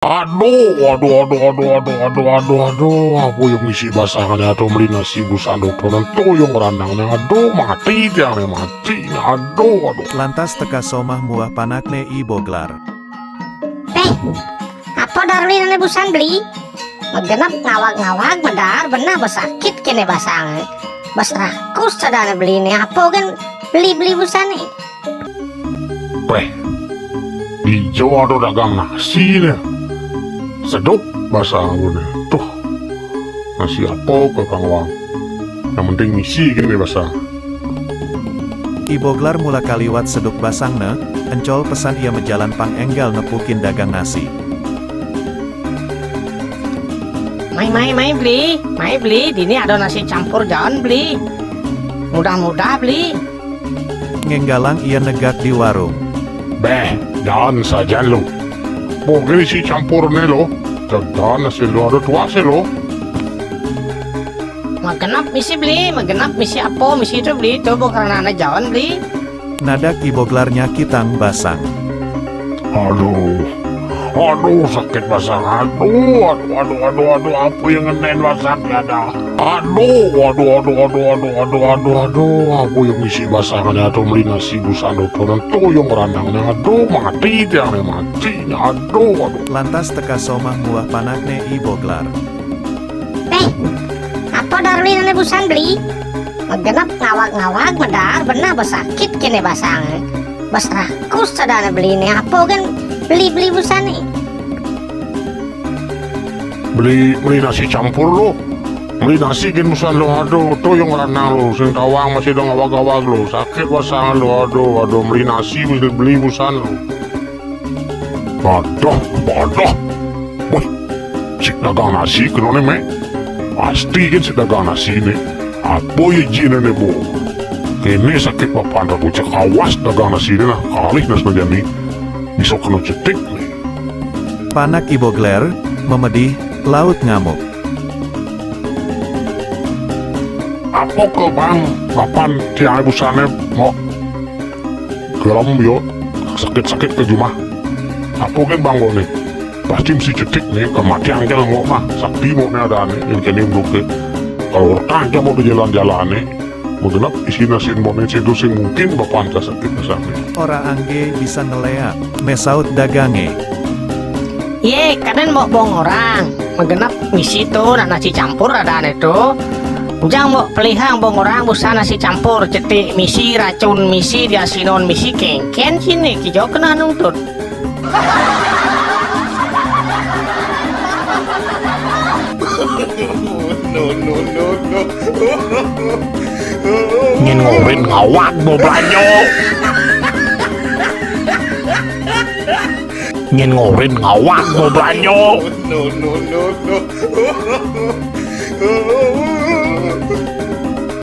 Aduh, aku yang isi basangannya atau beli nasi busan dokteran tuh yang randangnya, mati tiangnya mati, aduh. Lantas teka somah muah panakne i boglar. Apa darulin ane busan beli? Megenap ngawag-ngawag medar benar besakit kene basang. Bas rakus sadana beli ini apa kan beli busan nih. Di Jawa ada dagang nasi nih. Sedap basang gue tuh. Nasi apa ke Kang Wang? Yang penting misi gini basang. I boglar mula kaliwat seduk basangne, encol pesan ia mejalan pang enggal nepukin dagang nasi. Mai beli, dini ada nasi campur jalan beli. Mudah-mudah beli. Ngenggalang ia negak di warung. Jangan saja lo. Mungkin isi campur nih lo. Jangan nasi lo ada tua sih lo. Magenap misi apa misi itu beli itu bukan anak jalan beli. Nadak i boglarnya kitang basang. Aduh sakit basang. Aduh, apa yang ngenen basang ada. Aduh, apa yang isi basangannya atau beli nasi busan dokteran tuh yang randangnya. Aduh, mati tiangnya mati. Aduh. Lantas teka somah muah panakne i boglar. Apa darulin ane busan beli? Megenap ngawag-ngawag medar benar besakit kene basang. Bas rakus sadana beli ini apa kan beli busan nih. Beli nasi campur lo. Beli nasi gin busan lo. Aduh, tuh yang randang lo. Sing kawang masih ada ngawag-ngawag lo. Sakit basang lo. Aduh, beli nasi beli busan lo. Bodoh. Wih, si dagang nasi kenapa nih, pasti kan si dagang nasi nih. Apa ya jina nih, bu? Kini sakit papan ragu cek awas dagang nasi nih nah. Kali nas na nih. Bisa kena cetik nih. Panak i boglar, memedih, laut ngamuk. Apa ke bang? Papan tiang busannya mau geram yo. Sakit ke rumah. Apa kan bang nih? Pasti mesti cetik nih. Kematian kan mau mah. Sakti mau nih ada nih. Yang kini belum. Kalau rekan mau di jalan-jalan nih. Mungkin isi nasi bonnya itu sih mungkin bapak anda sakit kesana. Ora angge bisa ngeleak, mesaut dagange. Ye, kadang mau bong orang. Megenap misi tuh nasi campur ada ane tuh. Ujang mau pelihang bong orang busa nasi campur cetik misi racun misi diasinon misi kengken sini kijau kena nuntut. Ingin ngorin ngawak mau belanyo. Ingin ngorin ngawak mau belanyo.